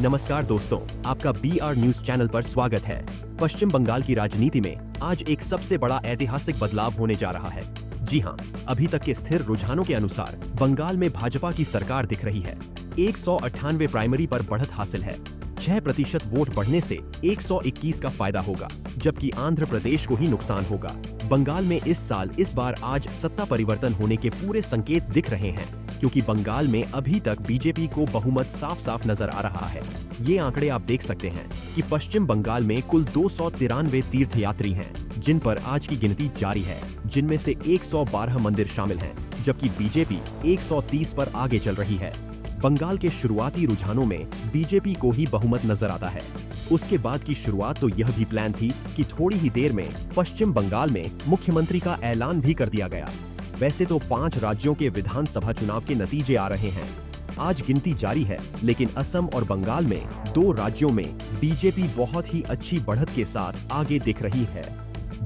नमस्कार दोस्तों, आपका BR न्यूज चैनल पर स्वागत है। पश्चिम बंगाल की राजनीति में आज एक सबसे बड़ा ऐतिहासिक बदलाव होने जा रहा है। जी हाँ, अभी तक के स्थिर रुझानों के अनुसार बंगाल में भाजपा की सरकार दिख रही है। 198 प्राइमरी पर बढ़त हासिल है। 6% वोट बढ़ने से 121 का फायदा होगा, जबकि आंध्र प्रदेश को ही नुकसान होगा। बंगाल में इस बार आज सत्ता परिवर्तन होने के पूरे संकेत दिख रहे हैं, क्योंकि बंगाल में अभी तक बीजेपी को बहुमत साफ साफ नजर आ रहा है। ये आंकड़े आप देख सकते हैं कि पश्चिम बंगाल में कुल 293 तीर्थयात्री हैं, जिन पर आज की गिनती जारी है, जिनमें से 112 मंदिर शामिल हैं, जबकि बीजेपी 130 पर आगे चल रही है। बंगाल के शुरुआती रुझानों में बीजेपी को ही बहुमत नजर आता है। उसके बाद की शुरुआत तो यह भी प्लान थी कि थोड़ी ही देर में पश्चिम बंगाल में मुख्यमंत्री का ऐलान भी कर दिया गया। वैसे तो 5 राज्यों के विधानसभा चुनाव के नतीजे आ रहे हैं। आज गिनती जारी है, लेकिन असम और बंगाल में 2 राज्यों में बीजेपी बहुत ही अच्छी बढ़त के साथ आगे दिख रही है।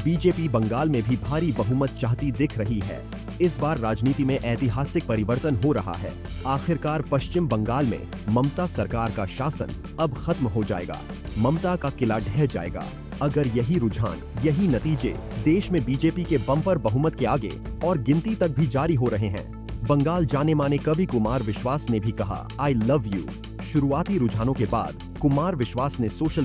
बीजेपी बंगाल में भी भारी बहुमत चाहती दिख रही है। इस बार राजनीति में ऐतिहासिक परिवर्तन हो रहा है। आखिरकार पश्चिम बंगाल में ममता सरकार का शासन अब खत्म हो जाएगा। ममता का किला ढह जाएगा। अगर यही रुझान, यही नतीजे देश में बीजेपी के बम्पर बहुमत के आगे और गिनती तक भी जारी हो रहे हैं। बंगाल जाने माने कवि कुमार विश्वास ने भी कहा आई लव यू। शुरुआती रुझानों के बाद कुमार विश्वास ने सोशल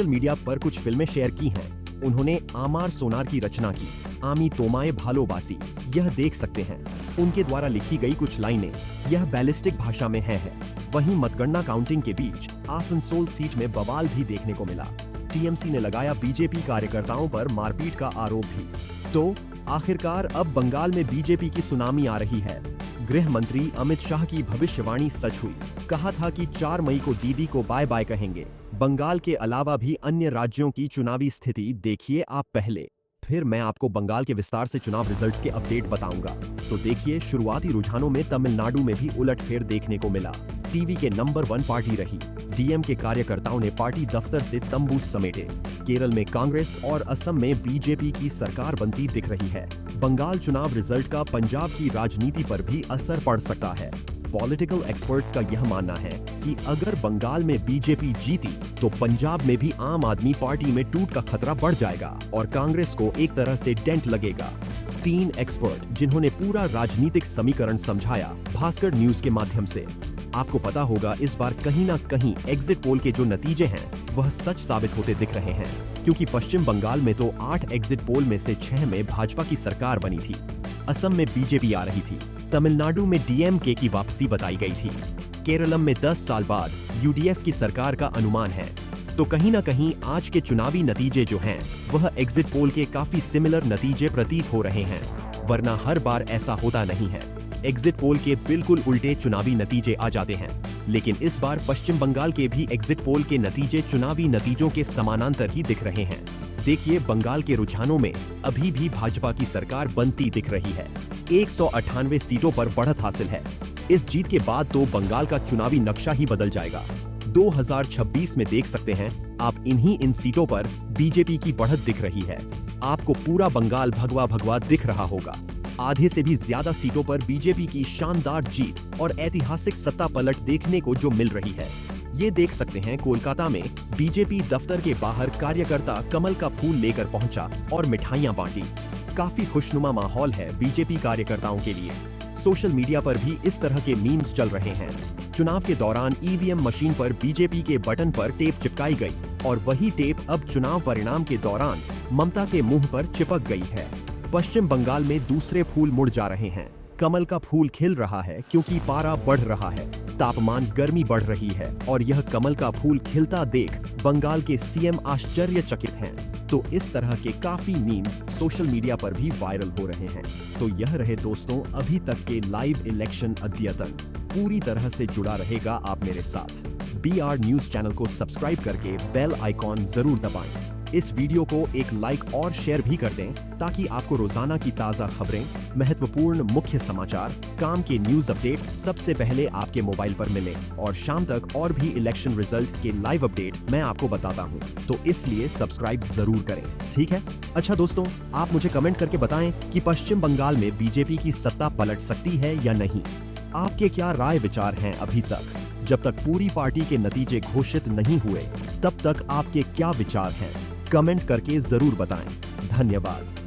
मीडिया पर कुछ फिल्में शेयर की हैं। उन्होंने आमार सोनार की रचना की, आमी तोमाए भालोबासी, यह देख सकते हैं। उनके द्वारा लिखी गई कुछ लाइनें यह बैलिस्टिक भाषा में है। वहीं मतगणना काउंटिंग के बीच आसनसोल सीट में बवाल भी देखने को मिला। टीएमसी ने लगाया बीजेपी कार्यकर्ताओं पर मारपीट का आरोप भी। तो आखिरकार अब बंगाल में बीजेपी की सुनामी आ रही है। गृह मंत्री अमित शाह की भविष्यवाणी सच हुई। कहा था कि 4 मई को दीदी को बाय बाय कहेंगे। बंगाल के अलावा भी अन्य राज्यों की चुनावी स्थिति देखिए आप पहले, फिर मैं आपको बंगाल के विस्तार से चुनाव रिजल्ट्स के अपडेट बताऊंगा। तो देखिए, शुरुआती रुझानों में तमिलनाडु में भी उलटफेर देखने को मिला। टीवी के नंबर 1 पार्टी रही। डीएम के कार्यकर्ताओं ने पार्टी दफ्तर से तंबू समेटे। केरल में कांग्रेस और असम में बीजेपी की सरकार बनती दिख रही है। बंगाल चुनाव रिजल्ट का पंजाब की राजनीति पर भी असर पड़ सकता है। पॉलिटिकल एक्सपर्ट्स का यह मानना है कि अगर बंगाल में बीजेपी जीती तो पंजाब में भी आम आदमी पार्टी में टूट का खतरा बढ़ जाएगा और कांग्रेस को एक तरह से डेंट लगेगा। 3 एक्सपर्ट जिन्होंने पूरा राजनीतिक समीकरण समझाया भास्कर न्यूज के माध्यम से। आपको पता होगा, इस बार कहीं ना कहीं एग्जिट पोल के जो नतीजे हैं वह सच साबित होते दिख रहे हैं, क्योंकि पश्चिम बंगाल में तो 8 एग्जिट पोल में से 6 में भाजपा की सरकार बनी थी। असम में बीजेपी आ रही थी। तमिलनाडु में डीएमके की वापसी बताई गई थी। केरलम में 10 साल बाद यूडीएफ की सरकार का अनुमान है। तो कहीं ना कहीं आज के चुनावी नतीजे जो हैं वह एग्जिट पोल के काफी सिमिलर नतीजे प्रतीत हो रहे हैं, वरना हर बार ऐसा होता नहीं है। एग्जिट पोल के बिल्कुल उल्टे चुनावी नतीजे आ जाते हैं, लेकिन इस बार पश्चिम बंगाल के भी एग्जिट पोल के नतीजे चुनावी नतीजों के समानांतर ही दिख रहे हैं। देखिए, बंगाल के रुझानों में अभी भी भाजपा की सरकार बनती दिख रही है। 198 सीटों पर बढ़त हासिल है। इस जीत के बाद तो बंगाल का चुनावी नक्शा ही बदल जाएगा। 2026 में देख सकते हैं आप, इन सीटों पर बीजेपी की बढ़त दिख रही है। आपको पूरा बंगाल भगवा भगवा दिख रहा होगा। आधे से भी ज्यादा सीटों पर बीजेपी की शानदार जीत और ऐतिहासिक सत्ता पलट देखने को जो मिल रही है। ये देख सकते हैं, कोलकाता में बीजेपी दफ्तर के बाहर कार्यकर्ता कमल का फूल लेकर पहुंचा और मिठाइयां बांटी। काफी खुशनुमा माहौल है बीजेपी कार्यकर्ताओं के लिए। सोशल मीडिया पर भी इस तरह के मीम्स चल रहे हैं। चुनाव के दौरान ईवीएम मशीन पर बीजेपी के बटन पर टेप चिपकाई गई और वही टेप अब चुनाव परिणाम के दौरान ममता के मुंह पर चिपक गई है। पश्चिम बंगाल में दूसरे फूल मुड़ जा रहे हैं। कमल का फूल खिल रहा है क्योंकि पारा बढ़ रहा है, तापमान, गर्मी बढ़ रही है और यह कमल का फूल खिलता देख बंगाल के सीएम आश्चर्यचकित हैं। तो इस तरह के काफी मीम्स सोशल मीडिया पर भी वायरल हो रहे हैं। तो यह रहे दोस्तों अभी तक के लाइव इलेक्शन अद्यतन। पूरी तरह से जुड़ा रहेगा आप मेरे साथ। BR न्यूज चैनल को सब्सक्राइब करके बेल आइकॉन जरूर दबाएं। इस वीडियो को एक लाइक और शेयर भी कर दें, ताकि आपको रोजाना की ताजा खबरें, महत्वपूर्ण मुख्य समाचार, काम के न्यूज अपडेट सबसे पहले आपके मोबाइल पर मिले और शाम तक और भी इलेक्शन रिजल्ट के लाइव अपडेट मैं आपको बताता हूं। तो इसलिए सब्सक्राइब जरूर करें, ठीक है? अच्छा दोस्तों, आप मुझे कमेंट करके बताएं कि पश्चिम बंगाल में बीजेपी की सत्ता पलट सकती है या नहीं। आपके क्या राय विचार हैं अभी तक? जब तक पूरी पार्टी के नतीजे घोषित नहीं हुए, तब तक आपके क्या विचार हैं? कमेंट करके जरूर बताएं। धन्यवाद।